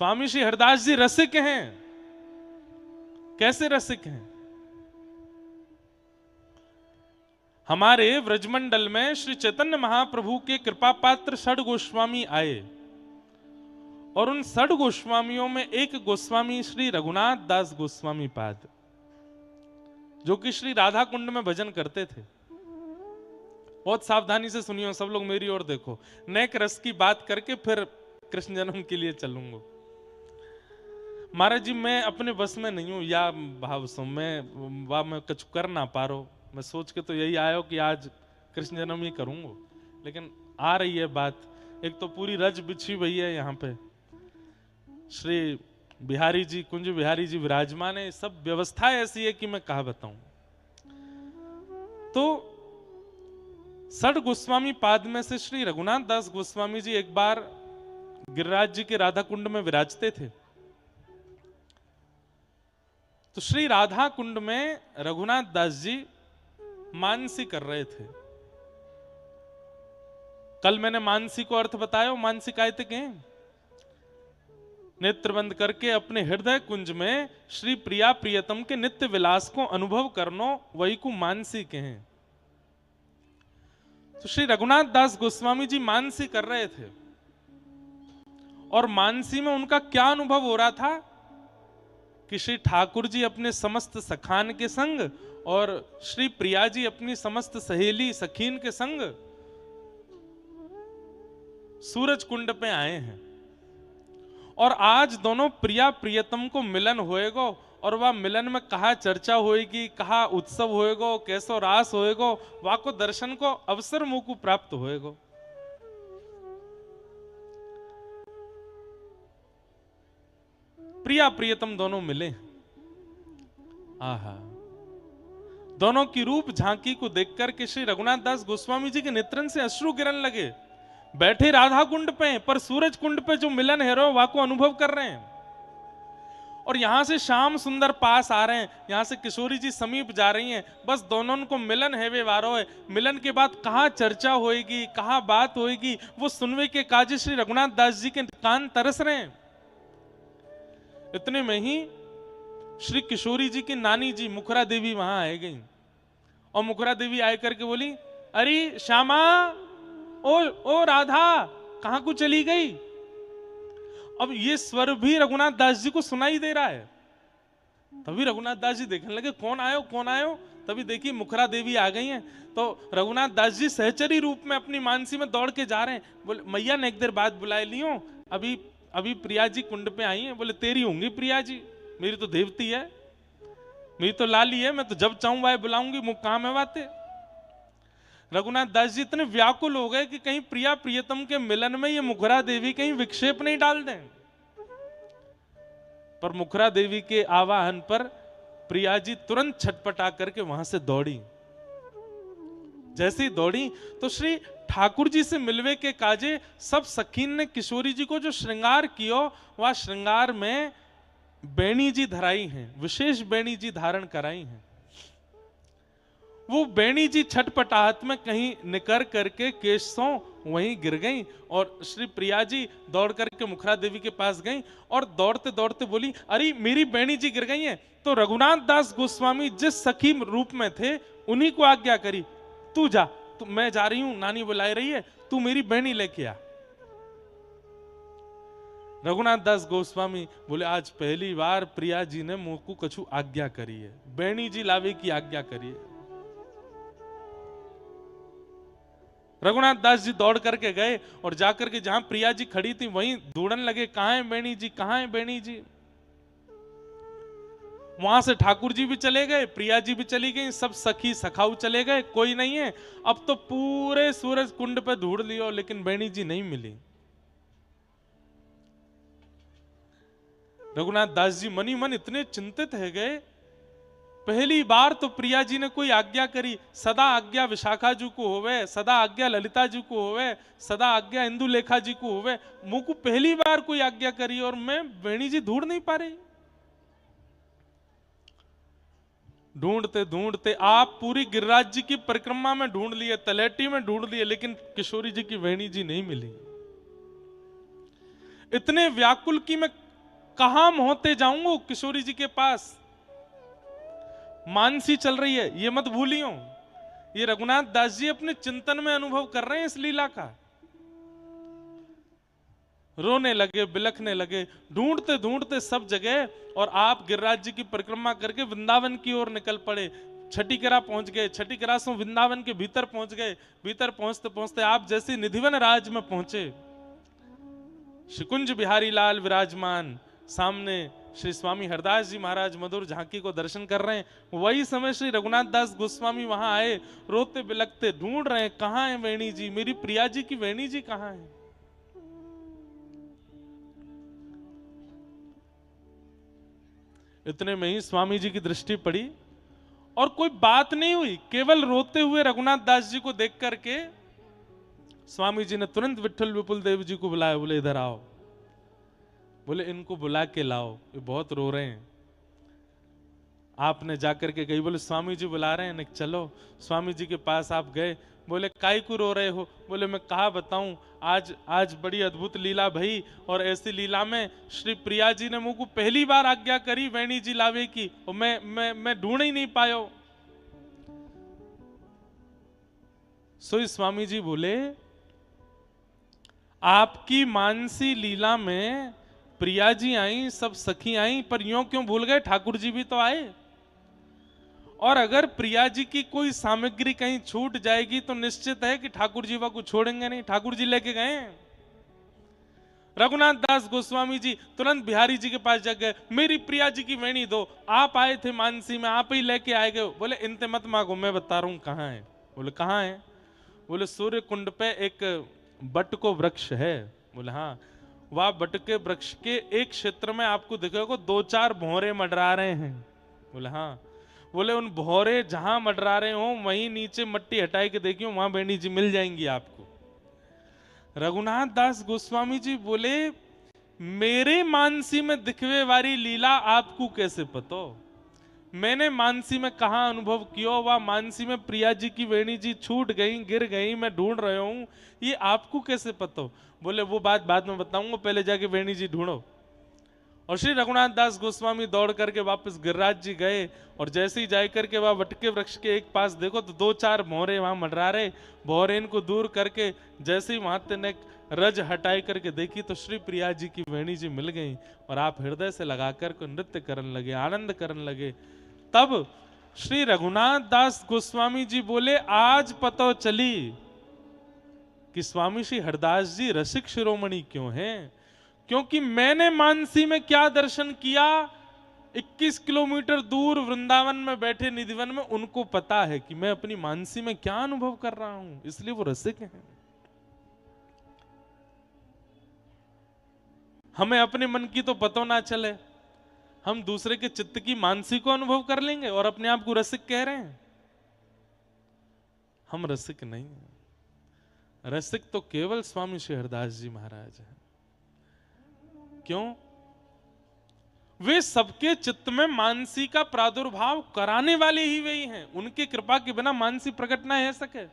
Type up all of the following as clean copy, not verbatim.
स्वामी श्री हरदास जी रसिक हैं। कैसे रसिक हैं? हमारे व्रजमंडल में श्री चैतन्य महाप्रभु के कृपा पात्र षड गोस्वामी आए और उन षड गोस्वामियों में एक गोस्वामी श्री रघुनाथ दास गोस्वामी पाद, जो कि श्री राधा कुंड में भजन करते थे। बहुत सावधानी से सुनियो सब लोग, मेरी ओर देखो। नेक रस की बात करके फिर कृष्ण जन्म के लिए चलूंगा। महाराज जी मैं अपने बस में नहीं हूं या भाव सो मैं कुछ कर ना पा रहा। मैं सोच के तो यही आयो कि आज कृष्ण जन्म ही करूंगा, लेकिन आ रही है बात। एक तो पूरी रज बिछी हुई है यहाँ पे, श्री बिहारी जी, कुंज बिहारी जी विराजमान है। सब व्यवस्था ऐसी है कि मैं कहा बताऊं। तो षड गोस्वामी पाद में से श्री रघुनाथ दास गोस्वामी जी एक बार गिरिराज जी के राधा कुंड में विराजते थे। तो श्री राधा कुंड में रघुनाथ दास जी मानसी कर रहे थे। कल मैंने मानसी को अर्थ बताया। मानसी काय थे कहें, नेत्र बंद करके अपने हृदय कुंज में श्री प्रिया प्रियतम के नित्य विलास को अनुभव करनो, वही को मानसी कहें। तो श्री रघुनाथ दास गोस्वामी जी मानसी कर रहे थे और मानसी में उनका क्या अनुभव हो रहा था कि श्री ठाकुर जी अपने समस्त सखान के संग और श्री प्रिया जी अपनी समस्त सहेली सखीन के संग सूरज कुंड पे आए हैं और आज दोनों प्रिया प्रियतम को मिलन होएगो और वह मिलन में कहा चर्चा होएगी, कहा उत्सव होएगो, कैसो रास होएगो, वह को दर्शन को अवसर मुंह को प्राप्त होएगो। प्रिया प्रियतम दोनों मिले। आहा, दोनों की रूप झांकी को देखकर के श्री रघुनाथ दास गोस्वामी जी के नेत्रन से अश्रु गिरने लगे। बैठे राधा कुंड पे, पर सूरज कुंड पे जो मिलन है रो वह को अनुभव कर रहे हैं। और यहां से श्याम सुंदर पास आ रहे हैं, यहां से किशोरी जी समीप जा रही हैं। बस दोनों को मिलन है वे वारो है। मिलन के बाद कहां चर्चा होएगी, कहां बात होएगी, वो सुनवे के काजे श्री रघुनाथ दास जी के कान तरस रहे हैं। इतने में ही श्री किशोरी जी की नानी जी मुखरा देवी वहां आ गई और मुखरा देवी आकर के बोली, अरे श्यामा, ओ राधा, कहां को चली गई? अब ये स्वर भी रघुनाथ दास जी को सुनाई दे रहा है। तभी रघुनाथ दास जी देखने लगे, कौन आयो कौन आयो। तभी देखिए मुखरा देवी आ गई हैं। तो रघुनाथ दास जी सहचरी रूप में अपनी मानसी में दौड़ के जा रहे हैं। बोले मैया ने एक देर बाद बुलाए लियो, अभी प्रिया जी कुंड पे आई हैं। बोले तेरी होंगी प्रिया जी, मेरी तो देवती है, मेरी तो लाली है, मैं तो जब चाहूं वह बुलाऊंगी, मुझ काम है बातें। रघुनाथ दास जी इतने व्याकुल हो गए कि कहीं प्रिया प्रियतम के मिलन में ये मुखरा देवी कहीं विक्षेप नहीं डाल दें। पर मुखरा देवी के आवाहन पर प्रिया जी तुरंत छटपटा करके वहां से दौड़ी। जैसे ही दौड़ी तो श्री ठाकुर जी से मिलवे के काजे सब सखीन ने किशोरी जी को जो श्रृंगार कियो, वह श्रृंगार में बेणी जी धराई हैं, विशेष बेणी जी धारण कराई हैं। वो बेणी जी छटपटाहट में कहीं निकर करके केशों वहीं गिर गई और श्री प्रिया जी दौड़ करके मुखरा देवी के पास गई और दौड़ते दौड़ते बोली, अरे मेरी बेणी जी गिर गई हैं। तो रघुनाथ दास गोस्वामी जिस सखी रूप में थे उन्हीं को आज्ञा करी, तू जा, तू, मैं जा रही हूं, नानी बुलाई रही है, तू मेरी बेणी लेके आ। रघुनाथ दास गोस्वामी बोले, आज पहली बार प्रिया जी ने मुंह को कछु आज्ञा करी है, बेणी जी लावे की आज्ञा करी है। रघुनाथ दास जी दौड़ करके गए और जाकर के जहां प्रिया जी खड़ी थी वहीं ढूंढन लगे, कहां है बेणी जी, कहां है बेणी जी। वहां से ठाकुर जी भी चले गए, प्रिया जी भी चली गई, सब सखी सखाऊ चले गए, कोई नहीं है। अब तो पूरे सूरज कुंड पे ढूंढ लियो, लेकिन बेणी जी नहीं मिली। रघुनाथ दास जी मनी मन इतने चिंतित है गए। पहली बार तो प्रिया जी ने कोई आज्ञा करी, सदा आज्ञा विशाखा जी को होवे, सदा आज्ञा ललिता जी को होवे, सदा आज्ञा इंदुलेखा जी को होवे। मुझ को पहली बार कोई आज्ञा करी और मैं बेणी जी ढूंढ नहीं पा रही। ढूंढते ढूंढते आप पूरी गिरिराज जी की परिक्रमा में ढूंढ लिए, तलेटी में ढूंढ लिए, लेकिन किशोरी जी की बेणी जी नहीं मिली। इतने व्याकुल की मैं कहां मोहते जाऊंगा किशोरी जी के पास, मानसी चल रही है, ये मत भूलियो। ये रघुनाथ दास जी अपने चिंतन में अनुभव कर रहे हैं इस लीला का। रोने लगे, बिलखने लगे, ढूंढते ढूंढते सब जगह, और आप गिरिराज जी की परिक्रमा करके वृंदावन की ओर निकल पड़े। छठीकरा पहुंच गए, छठीकरा से वृंदावन के भीतर पहुंच गए। भीतर पहुंचते पहुंचते आप जैसे निधिवन राज में पहुंचे, शिकुंज बिहारी लाल विराजमान, सामने श्री स्वामी हरदास जी महाराज मधुर झांकी को दर्शन कर रहे हैं। वही समय श्री रघुनाथ दास गोस्वामी वहां आए, रोते बिलखते ढूंढ रहे हैं, कहां है वेणी जी, मेरी प्रिया जी की वेणी जी कहां है। इतने में ही स्वामी जी की दृष्टि पड़ी और कोई बात नहीं हुई, केवल रोते हुए रघुनाथ दास जी को देख करके स्वामी जी ने तुरंत विठल विपुल देव जी को बुलाया। बोले इधर आओ, बोले इनको बुला के लाओ, ये बहुत रो रहे हैं। आपने जाकर के गई, बोले स्वामी जी बुला रहे हैं, चलो। स्वामी जी के पास आप गए, बोले काई को रो रहे हो। बोले मैं कहा बताऊं, आज बड़ी अद्भुत लीला भई, और ऐसी लीला में श्री प्रिया जी ने मुझको पहली बार आज्ञा करी वेणी जी लावे की, और मैं ढूंढ ही नहीं पायो। सोई स्वामी जी बोले आपकी मानसी लीला में प्रिया जी आई, सब सखी आई, पर यूं क्यों भूल गए, ठाकुर जी भी तो आए। और अगर प्रिया जी की कोई सामग्री कहीं छूट जाएगी तो निश्चित है कि ठाकुर जी को छोड़ेंगे नहीं, ठाकुर जी लेके गए। रघुनाथ दास गोस्वामी जी तुरंत बिहारी जी के पास जा गए, मेरी प्रिया जी की वेणी दो, आप आए थे मानसी में, आप ही लेके आए गए। बोले इनते मत मांगो, मैं बता रहा हूं कहां है। बोले कहां है। बोले सूर्य कुंड पे एक बट को वृक्ष है। बोले हाँ। वह बट के वृक्ष के एक क्षेत्र में आपको दिखेगा 2-4 भौरे मंडरा रहे हैं। बोले हाँ। बोले उन भौरे जहां मंडरा रहे हो वहीं नीचे मट्टी हटाई के देखियो, वहां वेणी जी मिल जाएंगी आपको। रघुनाथ दास गोस्वामी जी बोले मेरे मानसी में दिखवे वाली लीला आपको कैसे पता, मैंने मानसी में कहा अनुभव किया, वह मानसी में प्रिया जी की वेणी जी छूट गई, गिर गई, मैं ढूंढ रहा हूं, ये आपको कैसे पता। बोले वो बात बाद में बताऊंगा, पहले जाके वेणी जी ढूंढो। और श्री रघुनाथ दास गोस्वामी दौड़ करके वापस गिरिराज जी गए, और जैसे ही जाए करके वह वटके वृक्ष के एक पास देखो तो 2-4 भौरे वहां मंडरा रहे। भौरे इनको दूर करके जैसे ही वहां तेने रज हटाई करके देखी तो श्री प्रिया जी की वेणी जी मिल गई, और आप हृदय से लगाकर को नृत्य करने लगे, आनंद करने लगे। तब श्री रघुनाथ दास गोस्वामी जी बोले आज पता चली कि स्वामी श्री हरदास जी रसिक शिरोमणि क्यों हैं, क्योंकि मैंने मानसी में क्या दर्शन किया, 21 किलोमीटर दूर वृंदावन में बैठे निधिवन में उनको पता है कि मैं अपनी मानसी में क्या अनुभव कर रहा हूं, इसलिए वो रसिक हैं। हमें अपने मन की तो पता ना चले, हम दूसरे के चित्त की मानसी को अनुभव कर लेंगे और अपने आप को रसिक कह रहे हैं। हम रसिक नहीं हैं, रसिक तो केवल स्वामी श्री हरदास जी महाराज हैं। क्यों? वे सबके चित्त में मानसी का प्रादुर्भाव कराने वाले ही वही हैं। उनकी कृपा के बिना मानसी प्रकट ना हो सके,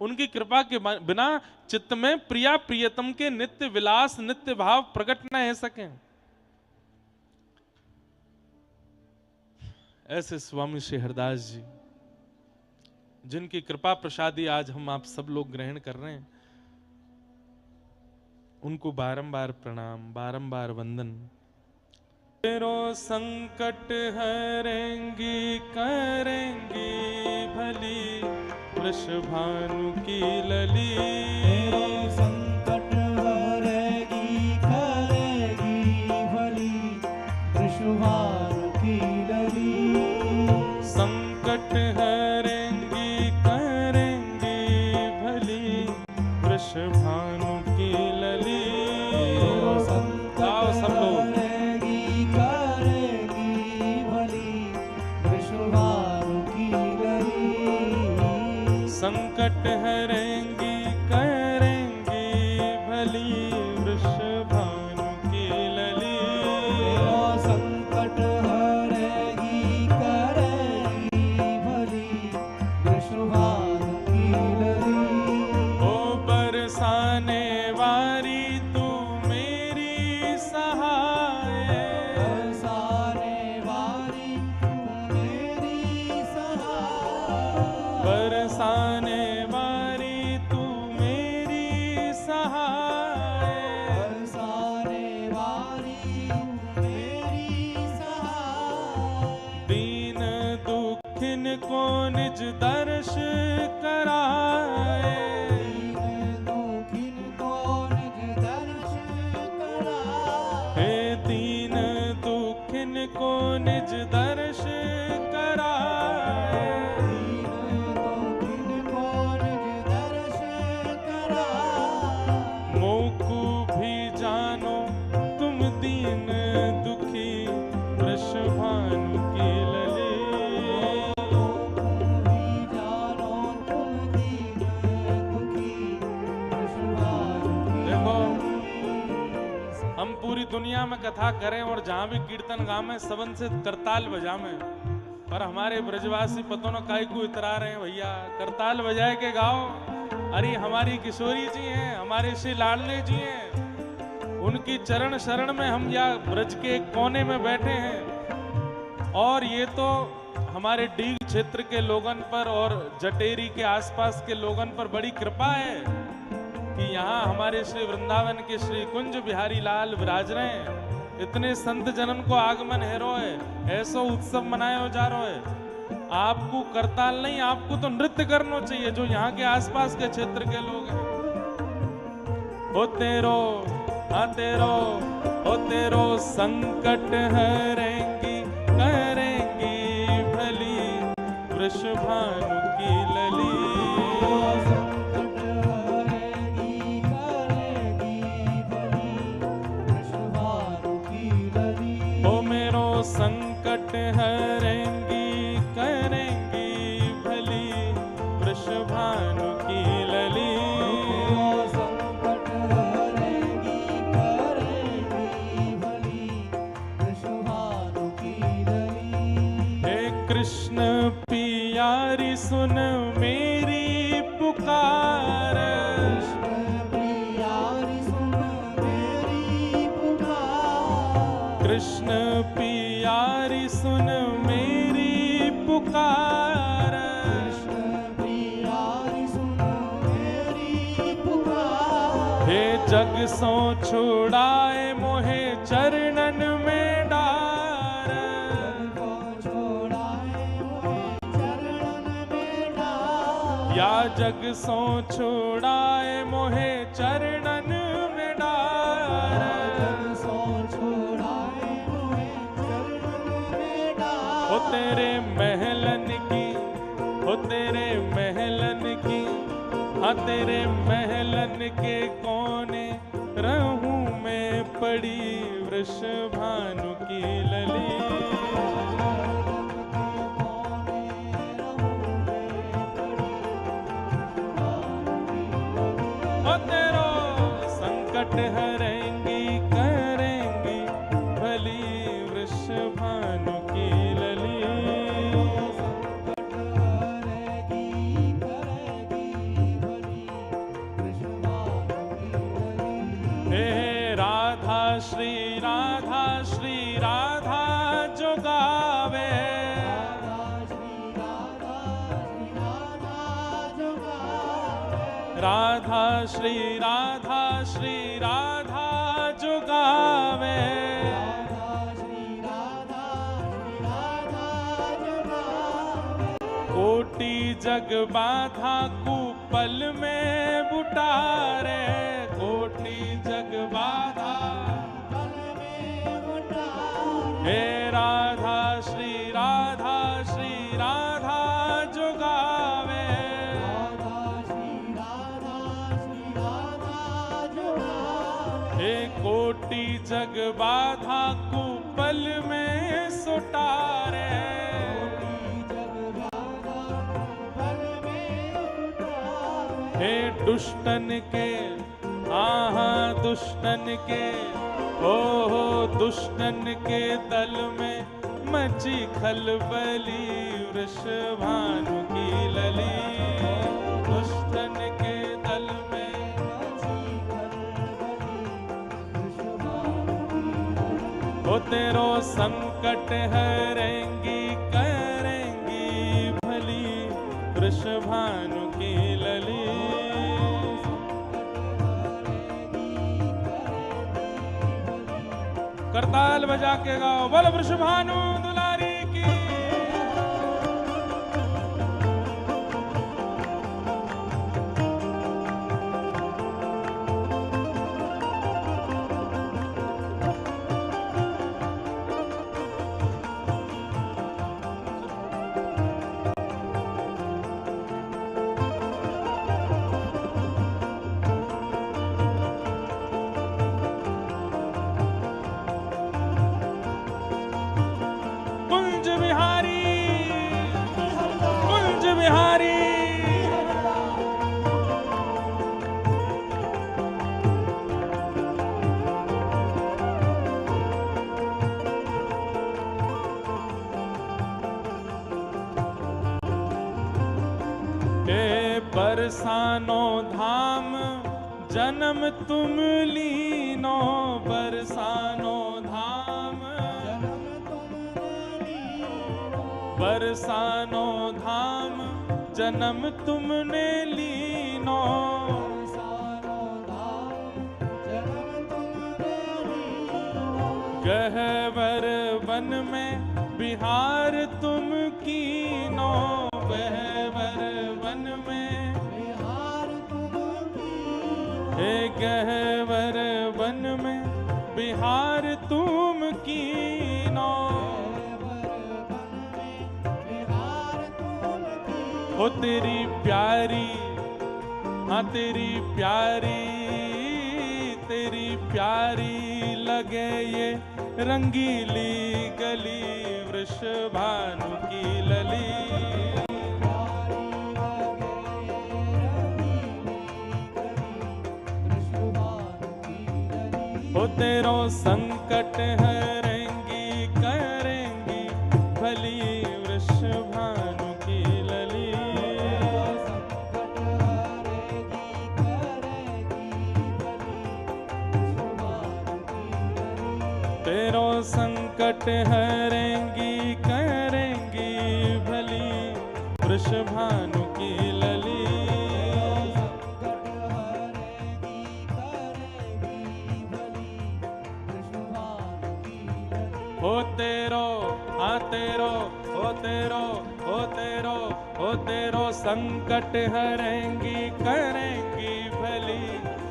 उनकी कृपा के बिना चित्त में प्रिया प्रियतम के नित्य विलास नित्य भाव प्रकट ना हो सके। ऐसे स्वामी श्री हरदास जी जिनकी कृपा प्रसादी आज हम आप सब लोग ग्रहण कर रहे हैं, उनको बारंबार प्रणाम, बारंबार वंदन। तेरो संकट हरेंगी करेंगी भली वृषभानु की लली। तेरो संकट हरेगी करेगी भली वृषभानु की लली। संकट हरेंगी करेंगी भली वृषभानु की लली। आओ सब लोग। संकट हरेंगी करेंगी मेरी सहाय। दीन दुखिन को निज दर्श कराए। दीन दुखिन को निज दर्श कराए। हे दीन दुखिन को निज दर्श कराए। दीन दुखिन को निज दर्श कराए। मोकु भी जानो तुम दीन दुखी वृषभानु की लली। भी जानो तुम दीन दुखी वृषभानु की देखो, लली। हम पूरी दुनिया में कथा करें और जहां भी कीर्तन गावें सबन से करताल बजावें, पर हमारे ब्रजवासी पतों न काय को इतरा रहे हैं भैया, करताल बजाए के गाओ। अरे हमारी किशोरी जी हैं, हमारे श्री लाडले जी हैं, उनकी चरण शरण में हम या ब्रज के एक कोने में बैठे हैं। और ये तो हमारे डीग क्षेत्र के लोगन पर और जटेरी के आसपास के लोगन पर बड़ी कृपा है कि यहाँ हमारे श्री वृंदावन के श्री कुंज बिहारी लाल विराज रहे हैं। इतने संत जनन को आगमन हेरो है, ऐसो उत्सव मनायो जा रहा है। आपको करताल नहीं, आपको तो नृत्य करना चाहिए, जो यहाँ के आसपास के क्षेत्र के लोग हैं। हो तेरो हो तेरो संकट हरेंगी करेंगी भली वृषभानु की लली। संकट हरेगी करेगी भली वृषभानु की लली। हो मेरो संकट हरेंगी करेंगी भली वृषभानु की लली। संकट हरेगी करेगी भली वृषभानु की लली। हे कृष्ण पियारी सुन मेरी पुकार। कृष्ण प्रियारी सुन मेरी पुकार। कृष्ण पियारी सुन मेरी पुकार। कृष्ण प्रियारी सुन मेरी पुकार। हे जग सो छुड़ाए मोहे चरणन में डार। को छोड़ाए मोहे चरणन में डार। या जग सो छुड़ाए मोहे चरणन में डार। जग सो छोड़ाए मोहे चरणन में डार। हो तेरे महलन की, हो तेरे महलन की, हाँ तेरे महलन के कोने रहूं मैं पड़ी वृषभानु की लली। हो तेरो संकट हरेंगी करेंगी भली वृषभानु की लली। संकट हरेगी करेगी भली वृषभानु की लली। हे राधा श्री राधा श्री राधा जो गावे। राधा श्री राधा श्री राधा जो गावे। कोटि जग बाधा कुपल में बुटारे। कोटि जग बाधा हे राधा श्री राधा श्री राधा जो गावे। हे कोटि जग बाधा कुपल में सुटारे। हे दुष्टन के आहा दुष्टन के, हो दुष्टन के दल में मची खलबली वृषभानु की लली। दुष्टन के दल में हो तेरो संकट हरेंगी करेंगी भली वृषभानु की लली। करताल बजा के गाओ, बोल वृषभानु दुलारी की। कुंज बिहारी, कुंज बिहारी। हे बरसानो धाम जन्म तुम लीनो, बरसानो धाम बरसानो धाम जन्म तुमने लीनो। गहवर वन में बिहार तुम कीनो, गहवर वन में हे गहवर वन में बिहार तुम कीनो। हो तेरी प्यारी, हाँ तेरी प्यारी लगे ये रंगीली गली, वृषभानु की लली। हो तेरो संकट हरेंगी करेंगी भली, वृषभानु की लली। तेरो संकट हरेंगी करेंगी भली, वृषभानु की लली। हो तेरो, हाँ तेरो, हो तेरो, हो तेरो, हो तेरो संकट हरेंगी करेंगी भली,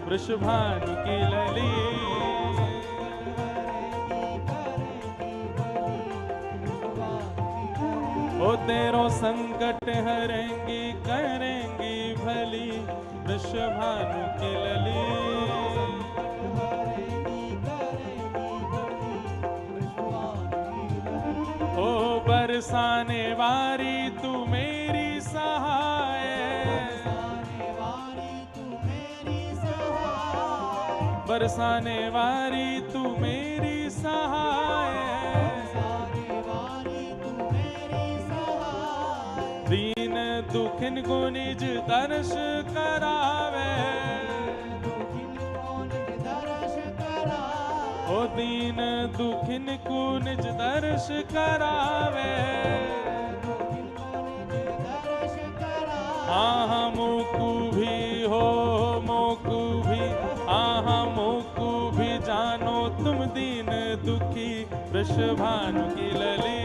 वृषभानु की लली। हो तेरो संकट हरेंगी करेंगी भली, वृषभानु की लली। हो बरसाने वारी तू मेरी सहाय, बरसाने वारी तू मेरी सहाय। दीन दुखिन को निज दर्श करावे, ओ दीन दुखिन को निज दर्श करावे। हाँ मोकू भी हो मोकू भी, हाँ मोकू भी जानो तुम दीन दुखी, वृषभानु की लली।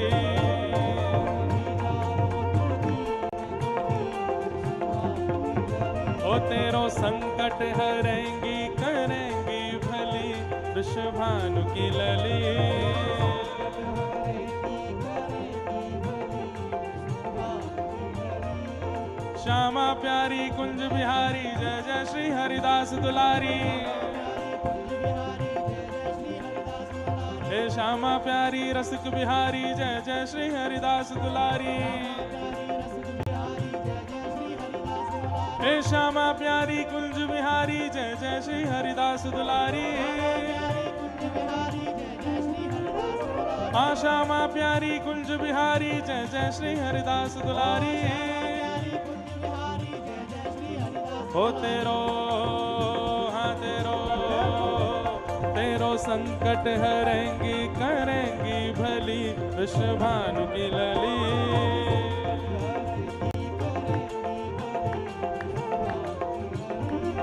ओ तेरो संकट हरेंगी करेंगी भली, वृषभानु की लली। श्यामा प्यारी कुंज बिहारी, जय जय श्री हरिदास दुलारी। हे श्यामा प्यारी रसिक बिहारी, जय जय श्री हरिदास दुलारी। हे श्यामा प्यारी कुंज बिहारी, जय जय श्री हरिदास दुलारी। हाँ श्यामा प्यारी कुंज बिहारी, जय जय श्री हरिदास दुलारी। हो तेरो, हाँ तेरो, तेरो संकट हरेंगी करेंगी भली, वृषभानु की लली।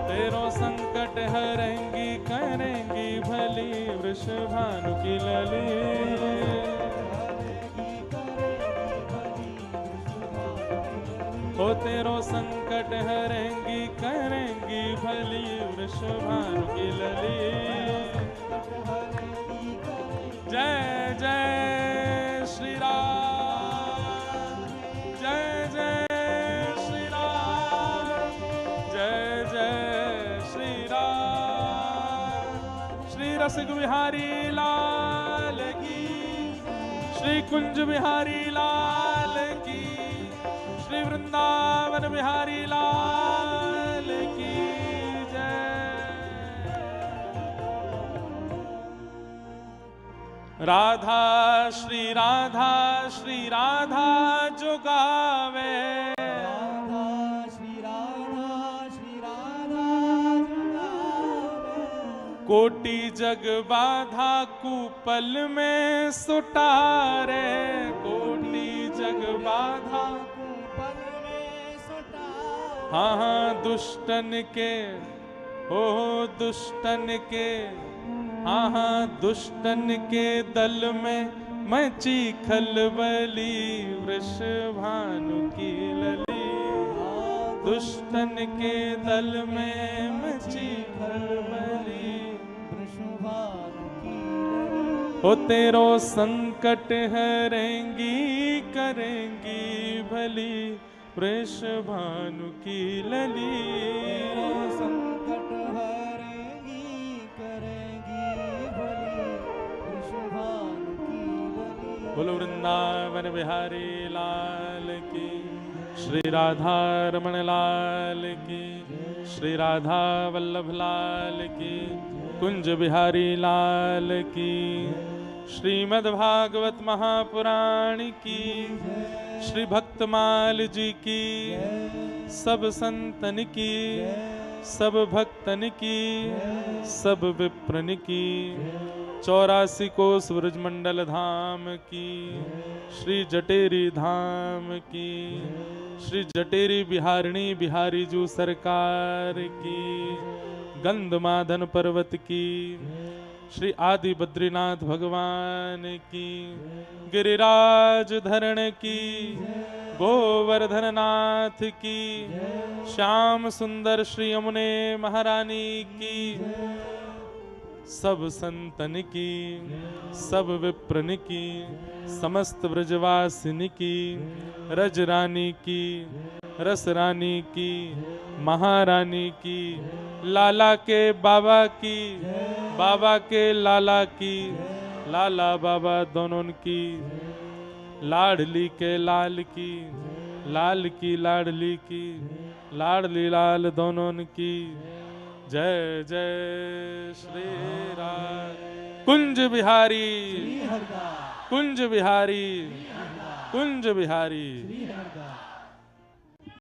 तेरो संकट संकट हरेंगी करेंगी भली वृषभानु की लली। हो तेरो संकट हरेंगी करेंगी भली वृषभानु की लली। जय जय श्री राम, जय जय श्री राम, जय जय श्री राम। श्री रसिक बिहारी लाल की, श्री कुंज बिहारी लाल की, श्री वृंदावन बिहारी लाल की जय। राधा श्री राधा जो गावे, राधा श्री राधा जो गावे। कोटि जग बाधा कुपल में सुटारे, कोटि जग बाधा हाँ हाँ दुष्टन के, हो दुष्टन के, हाँ हाँ दुष्टन के दल में मची खलबली वृषभानु की लली। दुष्टन के दल में मची खलबली वृषभानु की लली। हो तेरो संकट हरेंगी करेंगी भली वृषभानु की लली। संकट हरेंगी करेंगी भली वृषभानु की लली। बोलो वृंदावन बिहारी लाल की, श्री राधा रमण लाल की, श्री राधा वल्लभ लाल की, कुंज बिहारी लाल की, श्रीमद् भागवत महापुराण की, श्री भक्तमाल जी की, सब संतन की, सब भक्तन की, सब विप्रन की, 84 कोस ब्रजमंडल धाम की, श्री जटेरी धाम की, श्री जटेरी बिहारिणी बिहारी जू सरकार की, गंधमादन पर्वत की, श्री आदि बद्रीनाथ भगवान की, गिरिराज धरण की, गोवर्धन नाथ की, श्याम सुंदर श्री यमुने महारानी की, सब संतन की, सब विप्रन की, समस्त ब्रजवासिनी की, रज रानी की, रस रानी की, महारानी की, लाला के बाबा की, बाबा के लाला की, लाला बाबा दोनों की, लाडली के लाल की, लाल की लाडली की, लाडली लाल दोनों की। जय जय श्री राम। कुंज बिहारी, कुंज बिहारी, कुंज बिहारी।